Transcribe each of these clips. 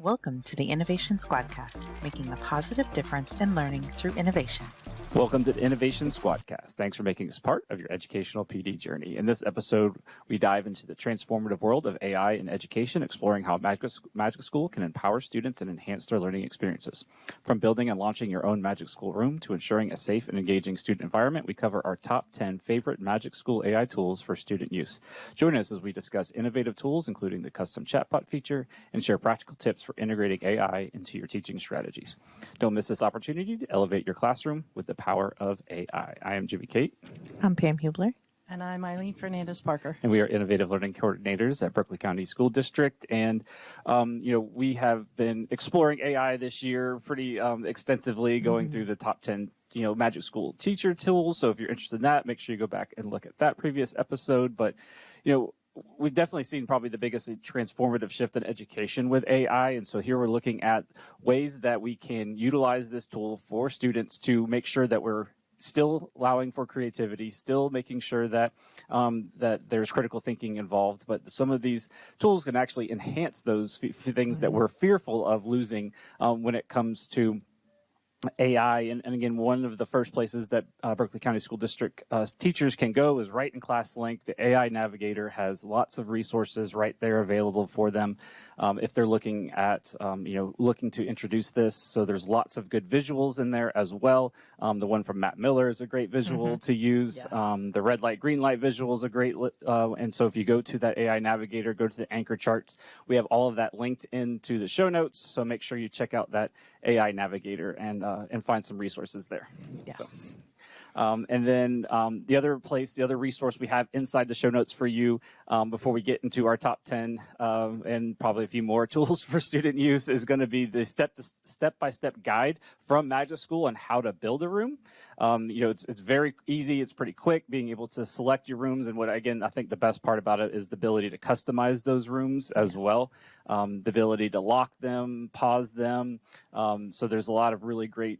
Welcome to the Innovation Squadcast, making a positive difference in learning through innovation. Welcome to the Innovation Squadcast. Thanks for making us part of your educational PD journey. In this episode, we dive into the transformative world of AI in education, exploring how Magic School can empower students and enhance their learning experiences. From building and launching your own Magic School room to ensuring a safe and engaging student environment, we cover our top 10 favorite Magic School AI tools for student use. Join us as we discuss innovative tools, including the Custom Chatbot feature, and share practical tips for integrating AI into your teaching strategies. Don't miss this opportunity to elevate your classroom with the power of AI. I am Jimmy Kate. I'm Pam Hubler. And I'm Eileen Fernandez-Parker. And we are Innovative Learning Coordinators at Berkeley County School District. And, we have been exploring AI this year pretty extensively, going through the top 10 Magic School teacher tools. So if you're interested in that, make sure you go back and look at that previous episode. But, we've definitely seen probably the biggest transformative shift in education with AI. And so here we're looking at ways that we can utilize this tool for students to make sure that we're still allowing for creativity, still making sure that that there's critical thinking involved. But some of these tools can actually enhance those things that we're fearful of losing when it comes to AI. And again, one of the first places that Berkeley County School District teachers can go is right in ClassLink. The AI Navigator has lots of resources right there available for them if they're looking at, looking to introduce this. So there's lots of good visuals in there as well. The one from Matt Miller is a great visual to use. Yeah. The red light, green light visual is a great, and so if you go to that AI Navigator, go to the anchor charts, we have all of that linked into the show notes. So make sure you check out that AI Navigator and find some resources there. Yes. So. And then the other resource we have inside the show notes for you before we get into our top 10 and probably a few more tools for student use is going to be the step-by-step guide from Magic School on how to build a room. It's very easy. It's pretty quick being able to select your rooms. And I think the best part about it is the ability to customize those rooms as well. The ability to lock them, pause them. So there's a lot of really great,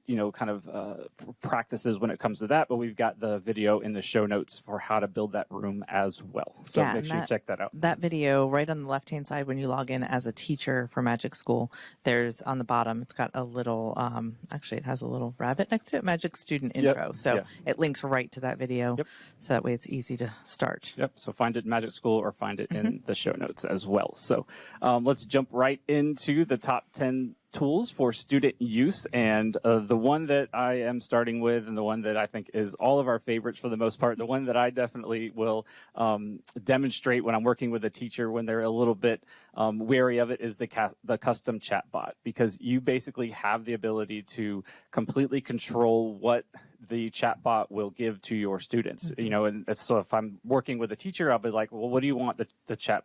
practices when it comes to that. But we've got the video in the show notes for how to build that room as well. So make sure you check that out. That video right on the left-hand side when you log in as a teacher for Magic School, there's on the bottom, it's got a little, it has a little rabbit next to it, Magic Student Intro. Yep. So it links right to that video. Yep. So that way it's easy to start. Yep. So find it in Magic School or find it in the show notes as well. So let's jump right into the top 10 tools for student use, and the one that I am starting with, and the one that I think is all of our favorites for the most part, the one that I definitely will demonstrate when I'm working with a teacher when they're a little bit wary of it, is the Custom Chatbot, because you basically have the ability to completely control what the chatbot will give to your students. And so if I'm working with a teacher, I'll be like, well, what do you want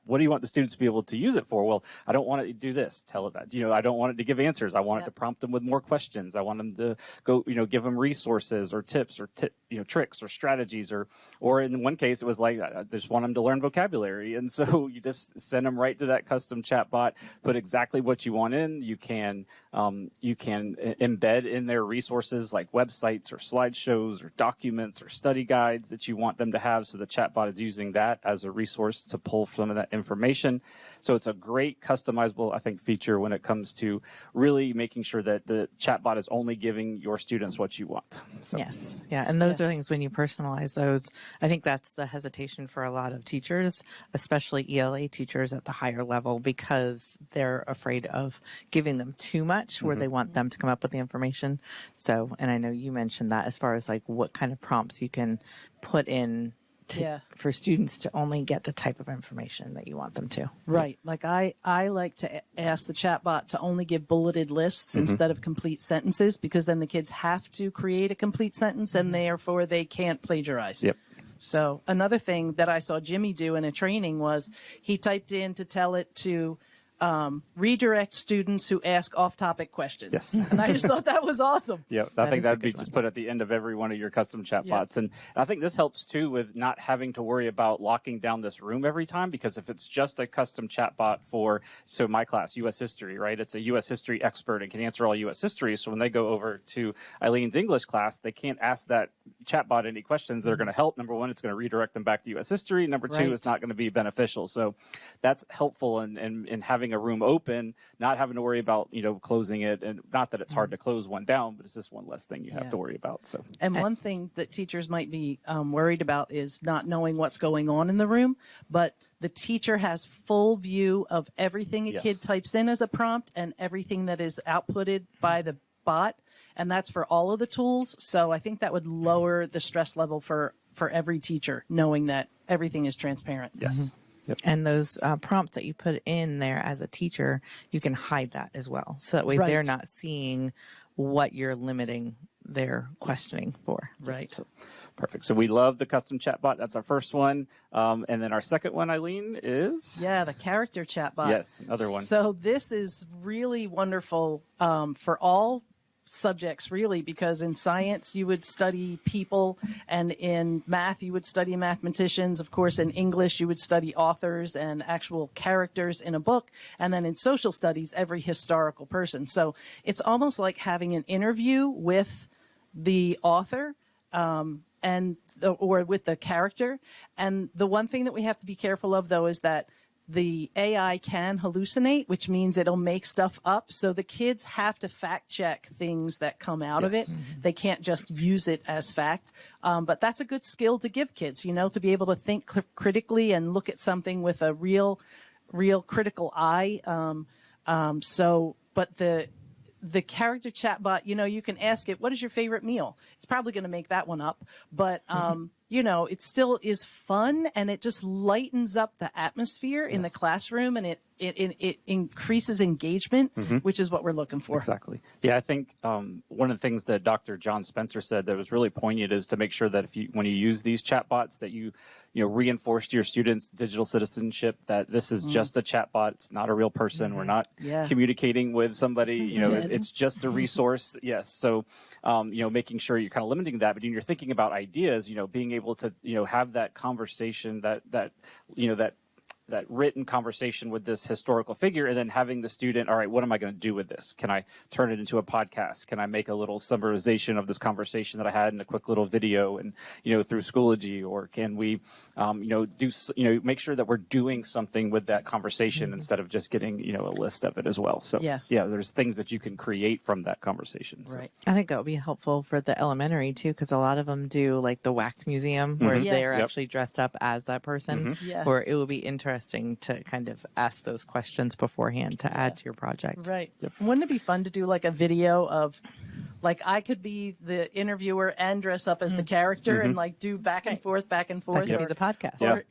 what do you want the students to be able to use it for? Well, I don't want it to do this, tell it that. I don't want it to give answers. I want it to prompt them with more questions. I want them to go, give them resources or tips or tricks or strategies, or in one case it was like, I just want them to learn vocabulary. And so you just send them right to that Custom Chatbot, put exactly what you want in. You can embed in their resources like websites or slideshows or documents or study guides that you want them to have. So the chatbot is using that as a resource to pull some of that information. So it's a great customizable, I think, feature when it comes to really making sure that the chatbot is only giving your students what you want. So. Yes. Yeah. And those are things when you personalize those, I think that's the hesitation for a lot of teachers, especially ELA teachers at the higher level, because they're afraid of giving them too much where they want them to come up with the information. So, and I know you mentioned that as far as like what kind of prompts you can put in for students to only get the type of information that you want them to. Right. Like I like to ask the chatbot to only give bulleted lists instead of complete sentences, because then the kids have to create a complete sentence and therefore they can't plagiarize. Yep. So another thing that I saw Jimmy do in a training was he typed in to tell it to redirect students who ask off-topic questions. Yes. And I just thought that was awesome. Yeah, I think that'd be just put at the end of every one of your custom chatbots. And I think this helps too with not having to worry about locking down this room every time, because if it's just a custom chatbot for, so my class, U.S. history, right? It's a U.S. history expert and can answer all U.S. history. So when they go over to Eileen's English class, they can't ask that chatbot any questions that are going to help. Number one, it's going to redirect them back to U.S. history. Number two, it's not going to be beneficial. So that's helpful in having having a room open, not having to worry about, closing it. And not that it's hard to close one down, but it's just one less thing you have to worry about. So, and one thing that teachers might be worried about is not knowing what's going on in the room, but the teacher has full view of everything a kid types in as a prompt and everything that is outputted by the bot. And that's for all of the tools. So I think that would lower the stress level for every teacher, knowing that everything is transparent. Yes. Yep. And those prompts that you put in there as a teacher, you can hide that as well. So that way they're not seeing what you're limiting their questioning for. Right. So, perfect. So we love the custom chatbot. That's our first one. And then our second one, Eileen, is? Yeah, the character chatbot. Yes, another one. So this is really wonderful for all subjects, really, because in science you would study people, and in math you would study mathematicians. Of course, in English you would study authors and actual characters in a book, and then in social studies every historical person. So it's almost like having an interview with the author or with the character. And the one thing that we have to be careful of, though, is that the AI can hallucinate, which means it'll make stuff up. So the kids have to fact check things that come out of it. They can't just use it as fact. But that's a good skill to give kids, to be able to think critically and look at something with a real critical eye. But the character chatbot, you can ask it, what is your favorite meal? It's probably going to make that one up. But, it still is fun, and it just lightens up the atmosphere in the classroom, and it increases engagement, which is what we're looking for. Exactly. Yeah, I think one of the things that Dr. John Spencer said that was really poignant is to make sure that when you use these chatbots, that you reinforce to your students digital citizenship, that this is just a chatbot. It's not a real person. We're not communicating with somebody. It's just a resource. Yes. So, making sure you're kind of limiting that, but when you're thinking about ideas, being able to, have that conversation, that written conversation with this historical figure, and then having the student, all right, what am I going to do with this? Can I turn it into a podcast? Can I make a little summarization of this conversation that I had in a quick little video and, through Schoology? Or can we, make sure that we're doing something with that conversation instead of just getting, a list of it as well. So, there's things that you can create from that conversation. So. Right. I think that would be helpful for the elementary too, because a lot of them do like the wax museum where they're actually dressed up as that person, or it would be interesting to kind of ask those questions beforehand to add to your project. Right. Yep. Wouldn't it be fun to do like a video of, like, I could be the interviewer and dress up as the character and like do back and forth. That could be the podcast.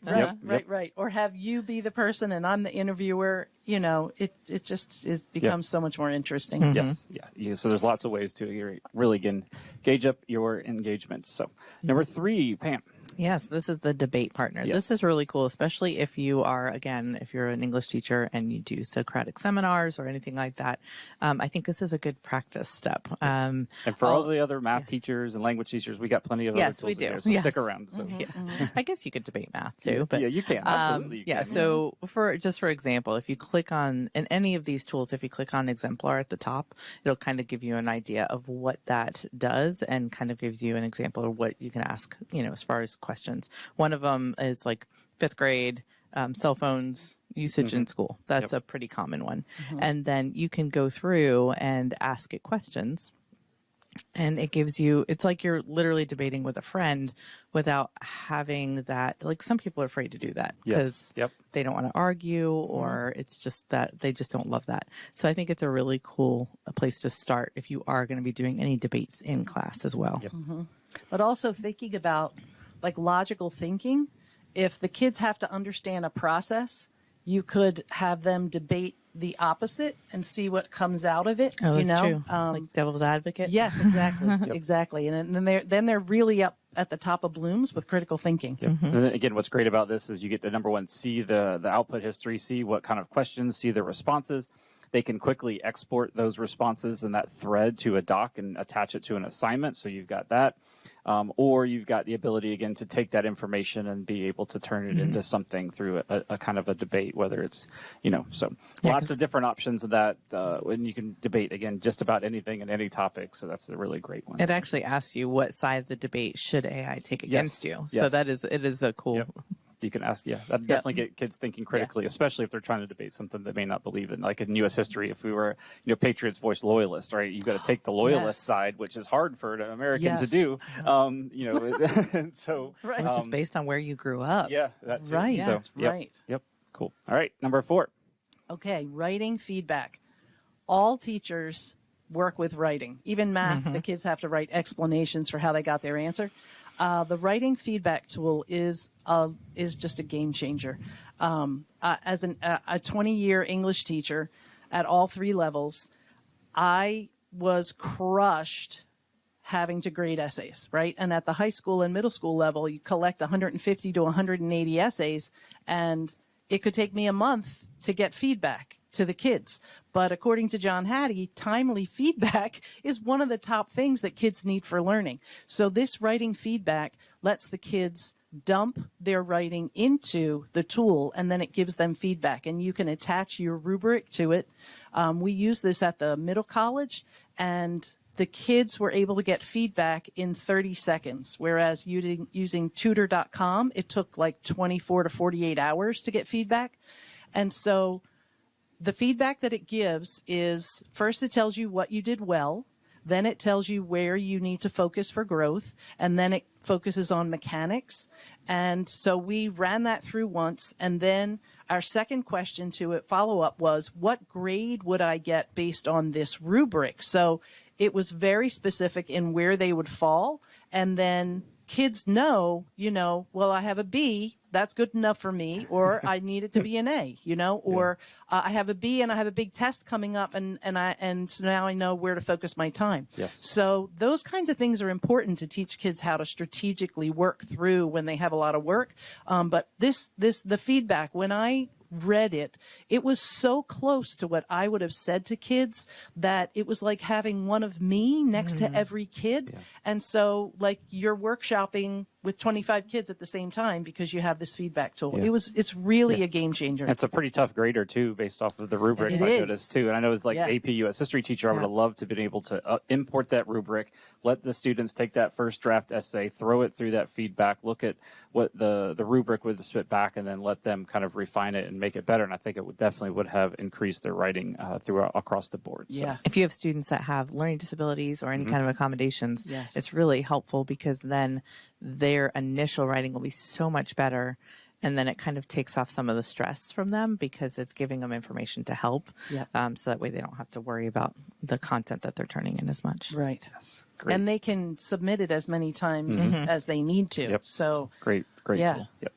Right. Or have you be the person and I'm the interviewer. It just becomes so much more interesting. Yes. Yeah. So there's lots of ways to really gauge up your engagement. So number 3, Pam. Yes, this is the debate partner. Yes. This is really cool, especially if you're an English teacher and you do Socratic seminars or anything like that. I think this is a good practice step. And for all the other math teachers and language teachers, we got plenty of other tools we do. in there, so stick around. So. I guess you could debate math too. But, you can. Absolutely. You can. So for example, if you click on, in any of these tools, if you click on exemplar at the top, it'll kind of give you an idea of what that does and kind of gives you an example of what you can ask, as far as questions. One of them is like 5th grade, cell phones usage in school. That's a pretty common one. And then you can go through and ask it questions. And it gives you, it's like you're literally debating with a friend without having that, like some people are afraid to do that because they don't want to argue or it's just that they just don't love that. So I think it's a really cool place to start if you are going to be doing any debates in class as well. But also thinking about like logical thinking, if the kids have to understand a process, you could have them debate the opposite and see what comes out of it. Oh, that's true. Like devil's advocate. Yes, exactly. Exactly. And then they're really up at the top of Bloom's with critical thinking. And then again, what's great about this is you get to, number one, see the output history, see what kind of questions, see the responses. They can quickly export those responses and that thread to a doc and attach it to an assignment. So you've got that. Or you've got the ability, again, to take that information and be able to turn it into something through a kind of a debate, whether it's, so lots of different options of that. And you can debate, again, just about anything and any topic. So that's a really great one. It actually asks you what side of the debate should AI take against you. So it is a cool You can ask, that'd definitely get kids thinking critically, especially if they're trying to debate something they may not believe in. Like in U.S. history, if we were, Patriots voice loyalists, right? You got to take the loyalist side, which is hard for an American to do. And so, Or just based on where you grew up. Yeah, that too. Right. So, Right. Yep. Cool. All right. Number 4. Okay, writing feedback. All teachers work with writing. Even math, the kids have to write explanations for how they got their answer. The writing feedback tool is just a game changer. As a 20-year English teacher at all 3 levels, I was crushed having to grade essays, right? And at the high school and middle school level, you collect 150 to 180 essays, and it could take me a month to get feedback to the kids. But according to John Hattie, timely feedback is one of the top things that kids need for learning. So this writing feedback lets the kids dump their writing into the tool, and then it gives them feedback. And you can attach your rubric to it. We use this at the middle college, and the kids were able to get feedback in 30 seconds, whereas using tutor.com, it took like 24 to 48 hours to get feedback. And so the feedback that it gives is, first it tells you what you did well, then it tells you where you need to focus for growth, and then it focuses on mechanics. And so we ran that through once, and then our second question to it, follow-up, was what grade would I get based on this rubric? So it was very specific in where they would fall, and then kids know, well, I have a B, that's good enough for me, or I need it to be an A, or I have a B and I have a big test coming up, and so now I know where to focus my time. Yes. So those kinds of things are important to teach kids how to strategically work through when they have a lot of work. But the feedback, when I read it, it was so close to what I would have said to kids that it was like having one of me next to every kid. Yeah. And so like you're workshopping with 25 kids at the same time because you have this feedback tool. Yeah. It's really a game changer. It's a pretty tough grader too, based off of the rubrics I noticed too. And I know as like AP US history teacher, I would have loved to have been able to import that rubric, let the students take that first draft essay, throw it through that feedback, look at what the rubric would spit back, and then let them kind of refine it and make it better. And I think it definitely would have increased their writing across the board. So. Yeah. If you have students that have learning disabilities or any kind of accommodations, it's really helpful because then their initial writing will be so much better, and then it kind of takes off some of the stress from them because it's giving them information to help. So that way they don't have to worry about the content that they're turning in as much. Right. Yes. Great. And they can submit it as many times as they need to. Yep. So great tool. Yep.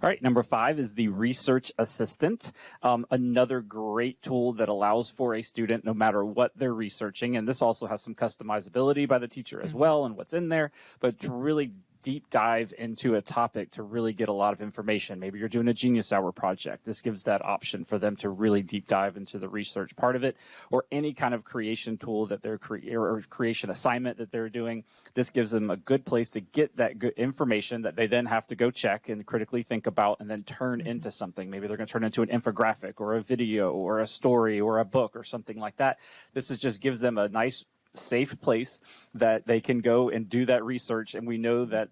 All right, number 5 is the Research Assistant, another great tool that allows for a student, no matter what they're researching, and this also has some customizability by the teacher as well and what's in there, but to really deep dive into a topic to really get a lot of information. Maybe you're doing a Genius Hour project. This gives that option for them to really deep dive into the research part of it, or any kind of creation tool that they're or creation assignment that they're doing. This gives them a good place to get that good information that they then have to go check and critically think about and then turn into something. Maybe they're going to turn into an infographic or a video or a story or a book or something like that. This just gives them a nice safe place that they can go and do that research, and we know that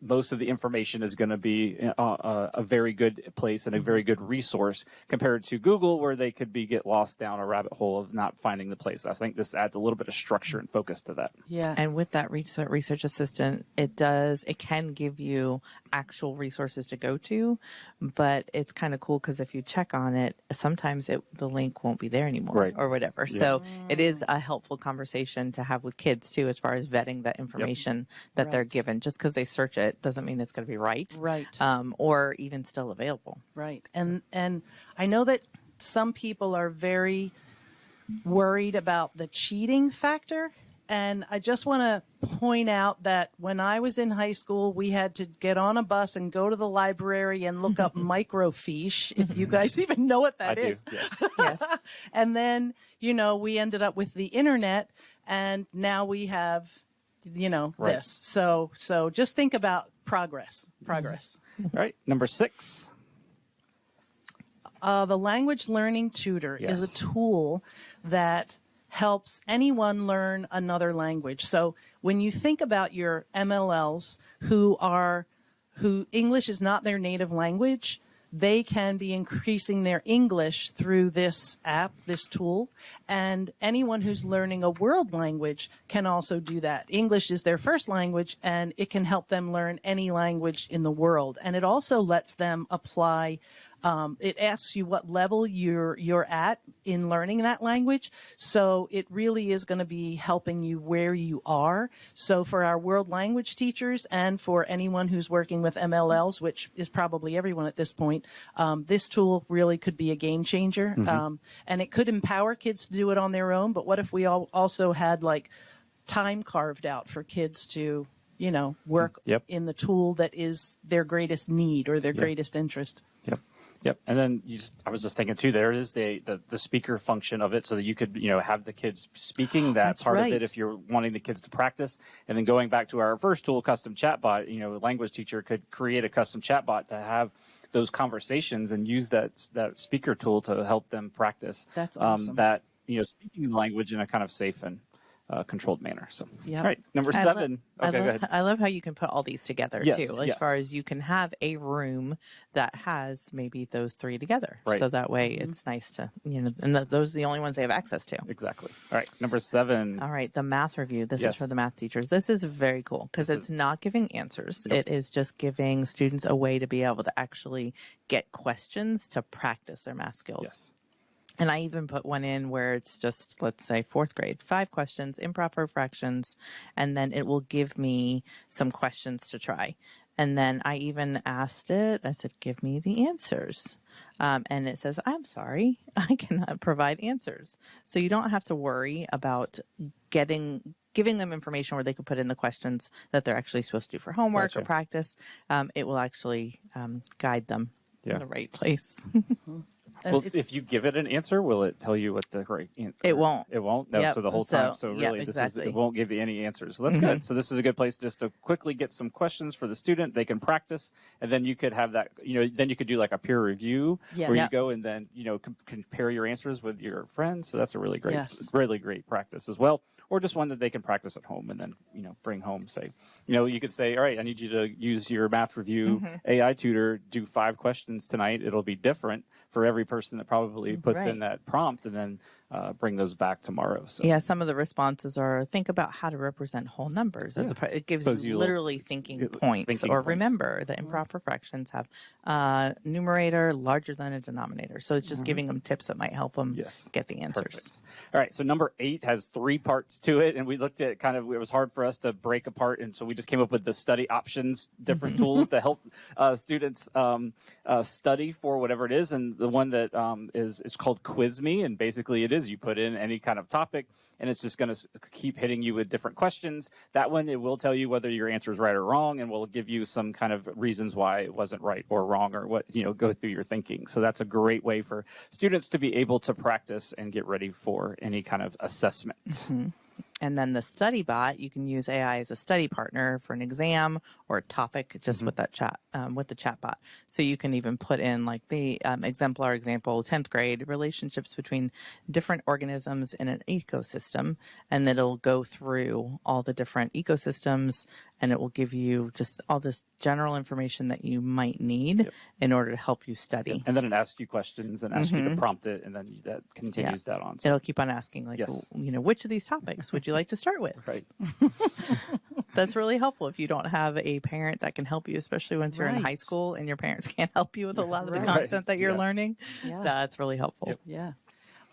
most of the information is going to be a very good place and a very good resource compared to Google, where they could get lost down a rabbit hole of not finding the place. I think this adds a little bit of structure and focus to that. Yeah. And with that research assistant, it can give you actual resources to go to, but it's kind of cool because if you check on it, sometimes the link won't be there anymore or whatever. Yeah. So it is a helpful conversation to have with kids too, as far as vetting the information that they're given. Just because they search it doesn't mean it's going to be right, or even still available. Right. And I know that some people are very worried about the cheating factor. And I just want to point out that when I was in high school, we had to get on a bus and go to the library and look up microfiche, if you guys even know what that is. I do, yes. And then, we ended up with the internet, and now we have, this. So just think about progress. All right, number 6. The language learning tutor is a tool that helps anyone learn another language. So when you think about your MLLs who who English is not their native language, they can be increasing their English through this app, this tool. And anyone who's learning a world language can also do that. English is their first language, and it can help them learn any language in the world. And it also lets them apply. It asks you what level you're at in learning that language. So it really is going to be helping you where you are. So for our world language teachers and for anyone who's working with MLLs, which is probably everyone at this point, this tool really could be a game changer. And it could empower kids to do it on their own. But what if we also had like time carved out for kids to, work in the tool that is their greatest need or their greatest interest? Yep. And then I was just thinking too, there is the speaker function of it so that you could, have the kids speaking that That's part right. of it if you're wanting the kids to practice. And then going back to our first tool, Custom Chatbot, a language teacher could create a custom chatbot to have those conversations and use that speaker tool to help them practice. That's awesome. Speaking the language in a kind of safe and controlled manner. So, Yep. All right, number 7. Okay, go ahead. I love how you can put all these together Yes, too. As far as you can have a room that has maybe those 3 together. Right. So that way it's nice to, and those are the only ones they have access to. Exactly. All right, number 7. All right, the math review. This is for the math teachers. This is very cool because it's not giving answers. Nope. It is just giving students a way to be able to actually get questions to practice their math skills. Yes. And I even put one in where it's just, let's say, 4th grade, 5 questions, improper fractions, and then it will give me some questions to try. And then I even asked it, I said, give me the answers. And it says, I'm sorry, I cannot provide answers. So you don't have to worry about giving them information where they can put in the questions that they're actually supposed to do for homework or practice. It will actually guide them in the right place. Well, if you give it an answer, will it tell you what the correct answer? It won't. It won't? No, Yep. so the whole time. So really, exactly. it won't give you any answers. So that's good. So this is a good place just to quickly get some questions for the student. They can practice, and then you could have that, then you could do like a peer review where you go and then, compare your answers with your friends. So that's a really great practice as well. Or just one that they can practice at home and then, bring home, say, you could say, all right, I need you to use your math review AI tutor, do 5 questions tonight. It'll be different for every person that probably puts in that prompt, and then bring those back tomorrow. So some of the responses are think about how to represent whole numbers. It gives you literally thinking points. Remember that improper fractions have numerator larger than a denominator. So it's just giving them tips that might help them get the answers. Perfect. All right, so number 8 has 3 parts to it, and we looked at it was hard for us to break apart, and so we just came up with the study options, different tools to help students study for whatever it is. And the one that is called Quiz Me, and basically it is you put in any kind of topic, and it's just going to keep hitting you with different questions. That one, it will tell you whether your answer is right or wrong, and will give you some kind of reasons why it wasn't right or wrong, or what, go through your thinking. So that's a great way for students to be able to practice and get ready for any kind of assessment. And then the study bot, you can use AI as a study partner for an exam or a topic just with that chat, with the chat bot. So you can even put in like the exemplar example, 10th grade, relationships between different organisms in an ecosystem. And then it'll go through all the different ecosystems, and it will give you just all this general information that you might need in order to help you study. And then it asks you questions and asks you to prompt it, and then that continues that on. So it'll keep on asking, like, which of these topics would you like to start with? Right. That's really helpful if you don't have a parent that can help you, especially once you're in high school and your parents can't help you with a lot of the content that you're learning. That's really helpful. Yeah.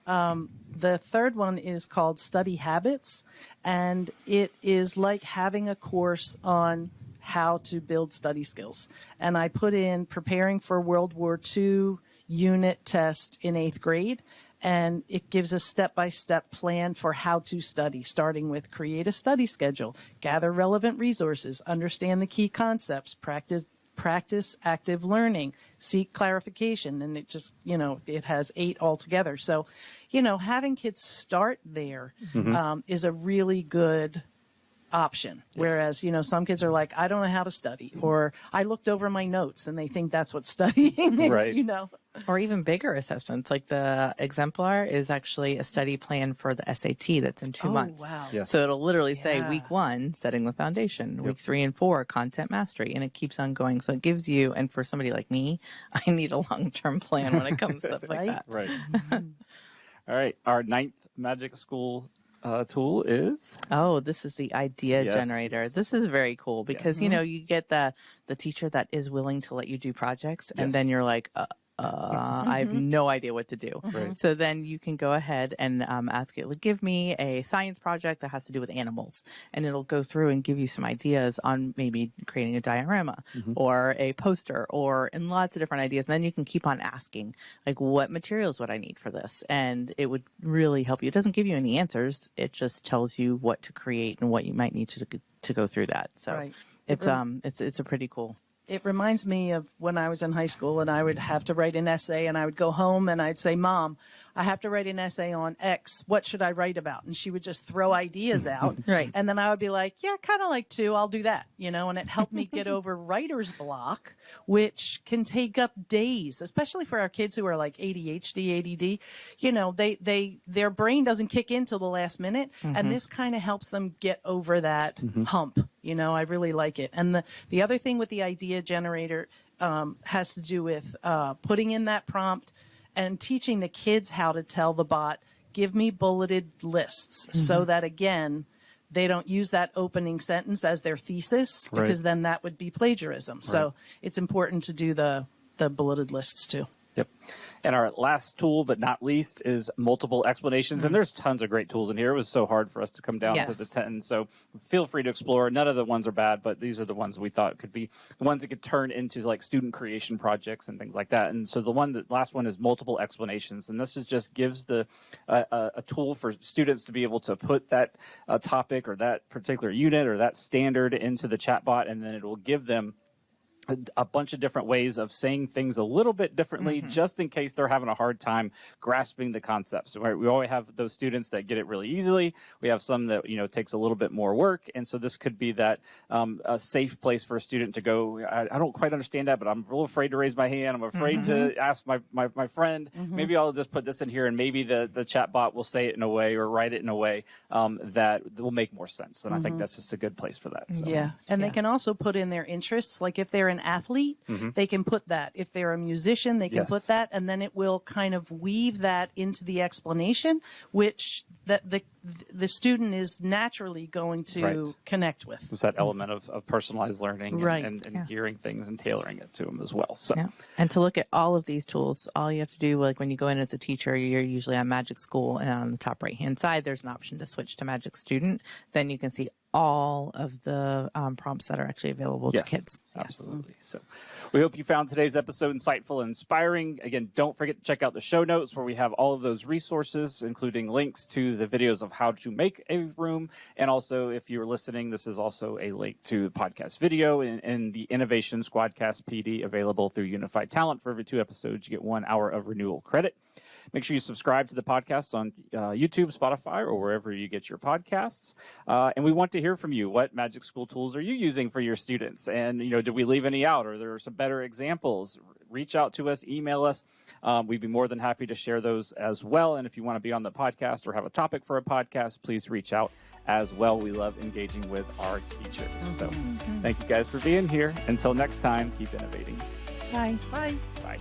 The third one is called Study Habits, and it is like having a course on how to build study skills. And I put in preparing for World War II unit test in 8th grade, and it gives a step-by-step plan for how to study, starting with create a study schedule, gather relevant resources, understand the key concepts, practice active learning, seek clarification, and it just, it has 8 altogether. So, having kids start there is a really good option. Whereas, some kids are like, I don't know how to study, or I looked over my notes, and they think that's what studying is, Or even bigger assessments, like the exemplar is actually a study plan for the SAT that's in 2 months. Wow. Yes. So it'll literally say Yeah. week 1, setting the foundation, week 3 and 4, content mastery, and it keeps on going. So it gives you, and for somebody like me, I need a long-term plan when it comes to stuff like Right? that. Right. All right. Our 9th Magic School tool is? Oh, this is the idea Yes, generator. yes. This is very cool because, Yes. you get the teacher that is willing to let you do projects, and Yes. then you're like, I have no idea what to do. Right. So then you can go ahead and ask it, like, give me a science project that has to do with animals. And it'll go through and give you some ideas on maybe creating a diorama or a poster and lots of different ideas. And then you can keep on asking, like, what materials would I need for this? And it would really help you. It doesn't give you any answers. It just tells you what to create and what you might need to go through that. So Right. it's a pretty cool. It reminds me of when I was in high school and I would have to write an essay, and I would go home and I'd say, Mom, I have to write an essay on X. What should I write about? And she would just throw ideas out. Right. And then I would be like, yeah, kind of like 2. I'll do that, and it helped me get over writer's block, which can take up days, especially for our kids who are like ADHD, ADD. Their brain doesn't kick in till the last minute. And this kind of helps them get over that hump. I really like it. And the other thing with the idea generator has to do with putting in that prompt and teaching the kids how to tell the bot, give me bulleted lists, so that, again, they don't use that opening sentence as their thesis, because then that would be plagiarism. So it's important to do the bulleted lists too. Yep. And our last tool, but not least, is multiple explanations. And there's tons of great tools in here. It was so hard for us to come down to the 10. So feel free to explore. None of the ones are bad, but these are the ones we thought could be the ones that could turn into like student creation projects and things like that. And so the last one is multiple explanations. And this is just gives a tool for students to be able to put that topic or that particular unit or that standard into the chatbot, and then it will give them a bunch of different ways of saying things a little bit differently, just in case they're having a hard time grasping the concepts. Right? We always have those students that get it really easily. We have some that takes a little bit more work, and so this could be that a safe place for a student to go. I don't quite understand that, but I'm a little afraid to raise my hand. I'm afraid to ask my friend. Maybe I'll just put this in here, and maybe the chatbot will say it in a way or write it in a way that will make more sense. And I think that's just a good place for that. So. Yeah, and they can also put in their interests. Like if they're an athlete, they can put that. If they're a musician, they can put that, and then it will kind of weave that into the explanation, which that the student is naturally going to connect with. It's that element of personalized learning and gearing things and tailoring it to them as well. So, and to look at all of these tools, all you have to do, like when you go in as a teacher, you're usually on Magic School, and on the top right-hand side, there's an option to switch to Magic Student. Then you can see all of the prompts that are actually available to kids. Absolutely. So we hope you found today's episode insightful and inspiring. Again, don't forget to check out the show notes where we have all of those resources, including links to the videos of how to make a room. And also, if you're listening, this is also a link to the podcast video and the Innovation Squadcast PD available through Unified Talent. For every 2 episodes, you get 1 hour of renewal credit. Make sure you subscribe to the podcast on YouTube, Spotify, or wherever you get your podcasts. And we want to hear from you. What Magic School tools are you using for your students? And, did we leave any out? Or there are some better examples? Reach out to us, email us. We'd be more than happy to share those as well. And if you want to be on the podcast or have a topic for a podcast, please reach out as well. We love engaging with our teachers. So thank you guys for being here. Until next time, keep innovating. Bye. Bye. Bye.